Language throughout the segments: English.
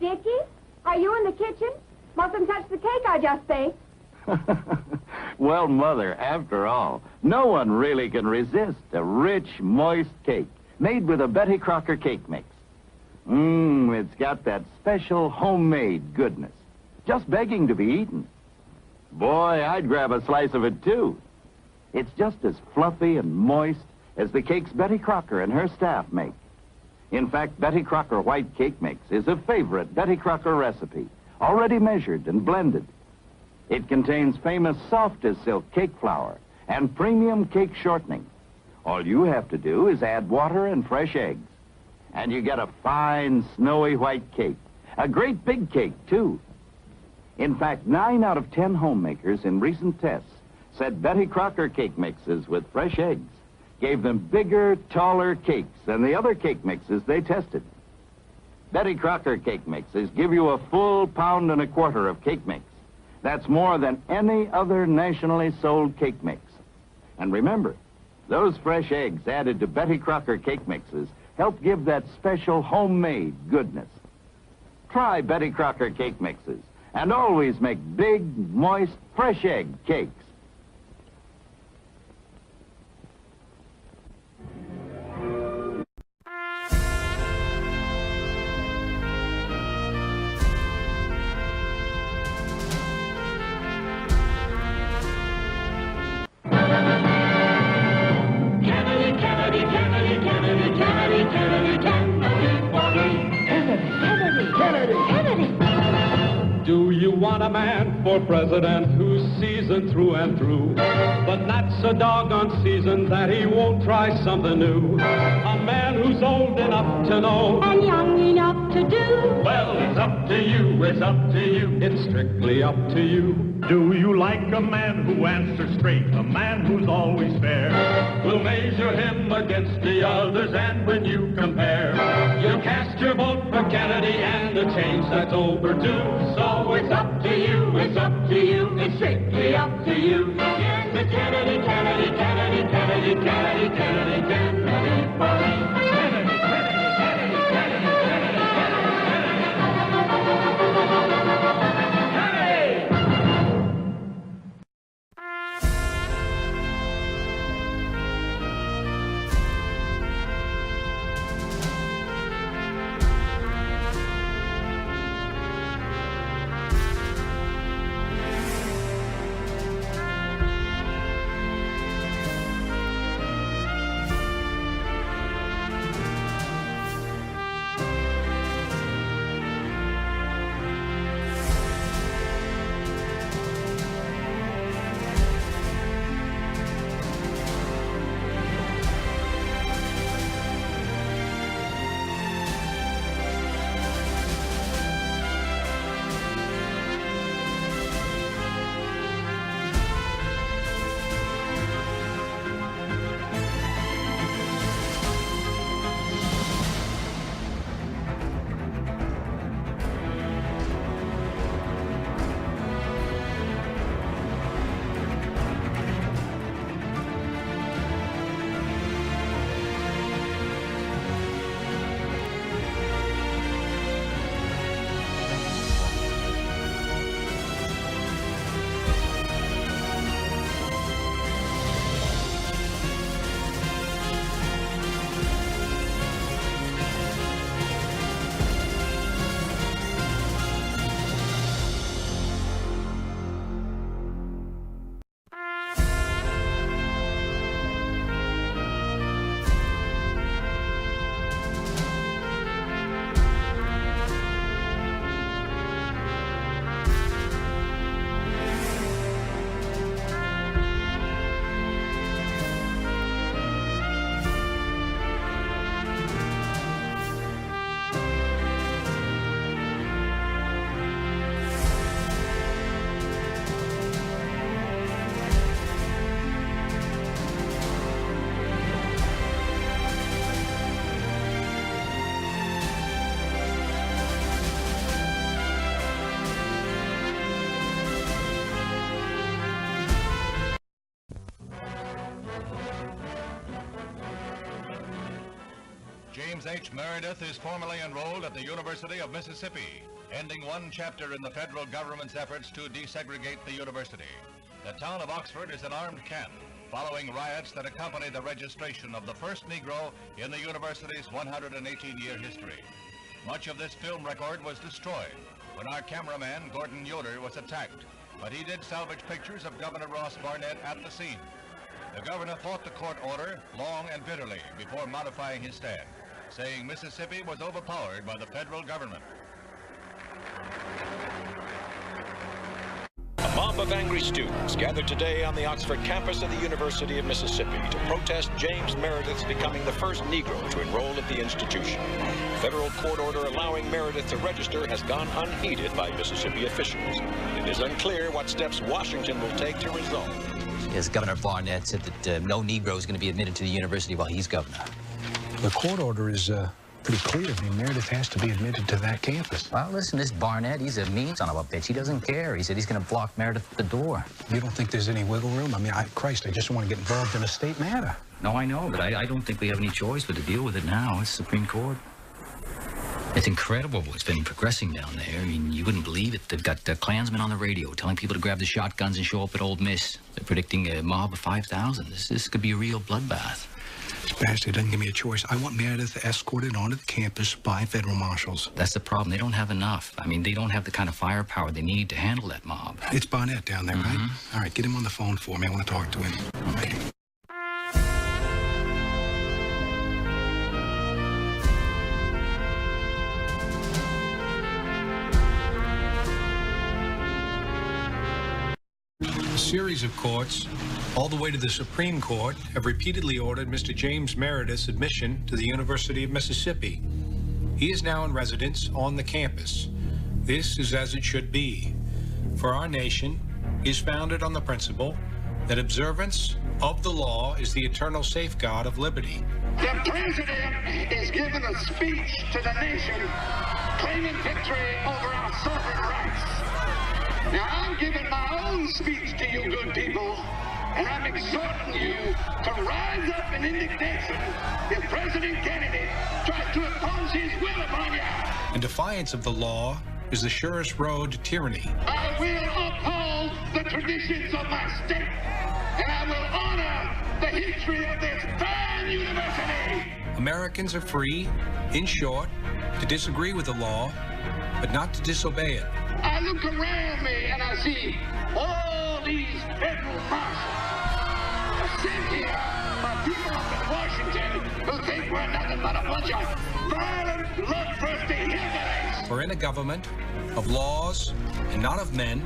Dickie, are you in the kitchen? Mustn't touch the cake I just baked. Well, Mother, after all, no one really can resist a rich, moist cake made with a Betty Crocker cake mix. It's got that special homemade goodness, just begging to be eaten. Boy, I'd grab a slice of it, too. It's just as fluffy and moist as the cakes Betty Crocker and her staff make. In fact, Betty Crocker white cake mix is a favorite Betty Crocker recipe, already measured and blended. It contains famous soft-as-silk cake flour and premium cake shortening. All you have to do is add water and fresh eggs, and you get a fine, snowy white cake. A great big cake, too. In fact, 9 out of 10 homemakers in recent tests said Betty Crocker cake mixes with fresh eggs gave them bigger, taller cakes than the other cake mixes they tested. Betty Crocker cake mixes give you a full 1.25 pounds of cake mix. That's more than any other nationally sold cake mix. And remember, those fresh eggs added to Betty Crocker cake mixes help give that special homemade goodness. Try Betty Crocker cake mixes and always make big, moist, fresh egg cakes. Do you want a man for president who's seasoned through and through, but not so doggone seasoned that he won't try something new? A man who's old enough to know And young enough to do. well, it's up to you, it's up to you, it's strictly up to you. Do you like a man who answers straight, a man who's always fair? We'll measure him against the others, and when you compare, you cast your vote for Kennedy and a change that's overdue. So it's up to you, it's up to you, it's strictly up to you. Here's the Kennedy, Kennedy, Kennedy, Kennedy, Kennedy, Kennedy, Kennedy for me. James H. Meredith is formally enrolled at the University of Mississippi, ending one chapter in the federal government's efforts to desegregate the university. The town of Oxford is an armed camp, following riots that accompanied the registration of the first Negro in the university's 118-year history. Much of this film record was destroyed when our cameraman, Gordon Yoder, was attacked, but he did salvage pictures of Governor Ross Barnett at the scene. The governor fought the court order long and bitterly before modifying his stand, saying Mississippi was overpowered by the federal government. A mob of angry students gathered today on the Oxford campus of the University of Mississippi to protest James Meredith's becoming the first Negro to enroll at the institution. A federal court order allowing Meredith to register has gone unheeded by Mississippi officials. It is unclear what steps Washington will take to resolve. As Governor Barnett said that no Negro is going to be admitted to the university while he's governor. The court order is pretty clear. I mean, Meredith has to be admitted to that campus. Well, listen, this Barnett, he's a mean son of a bitch. He doesn't care. He said he's going to block Meredith at the door. You don't think there's any wiggle room? I mean, Christ, I just want to get involved in a state matter. No, I know, but I don't think we have any choice but to deal with it now. It's Supreme Court. It's incredible what's been progressing down there. I mean, you wouldn't believe it. They've got the Klansmen on the radio telling people to grab the shotguns and show up at Ole Miss. They're predicting a mob of 5,000. This could be a real bloodbath. This bastard doesn't give me a choice. I want Meredith escorted onto the campus by federal marshals. That's the problem. They don't have enough. I mean, they don't have the kind of firepower they need to handle that mob. It's Barnett down there, right? All right, get him on the phone for me. I want to talk to him. Okay. A series of courts, all the way to the Supreme Court, have repeatedly ordered Mr. James Meredith's admission to the University of Mississippi. He is now in residence on the campus. This is as it should be, for our nation is founded on the principle that observance of the law is the eternal safeguard of liberty. The president is giving a speech to the nation claiming victory over our sovereign rights. Now, I'm giving my own speech to you good people, and I'm exhorting you to rise up in indignation if President Kennedy tries to impose his will upon you. And defiance of the law is the surest road to tyranny. I will uphold the traditions of my state, and I will honor the history of this fine university. Americans are free, in short, to disagree with the law, but not to disobey it. I look around me and I see all these federal marshals sent here by people up in Washington who think we're nothing but a bunch of violent, bloodthirsty hillbillies. For in a government of laws and not of men,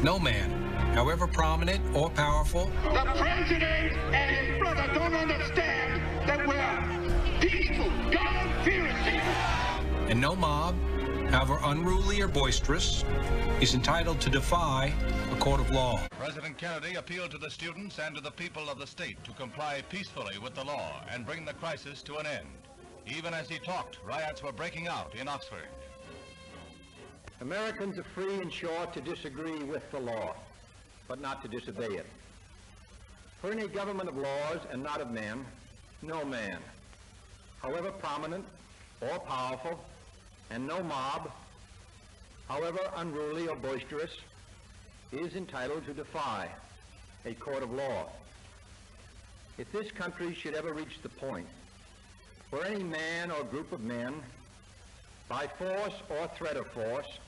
no man, however prominent or powerful, the president and his brother don't understand that we're peaceful, God-fearing people. And no mob, however unruly or boisterous, is entitled to defy a court of law. President Kennedy appealed to the students and to the people of the state to comply peacefully with the law and bring the crisis to an end. Even as he talked, riots were breaking out in Oxford. Americans are free, in short, to disagree with the law, but not to disobey it. For in a government of laws and not of men, no man, however prominent or powerful, and no mob, however unruly or boisterous, is entitled to defy a court of law. If this country should ever reach the point where any man or group of men, by force or threat of force,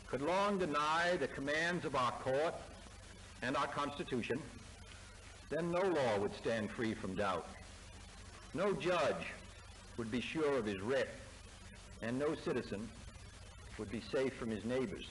could long deny the commands of our court and our Constitution, then no law would stand free from doubt. No judge would be sure of his writ, and no citizen would be safe from his neighbors.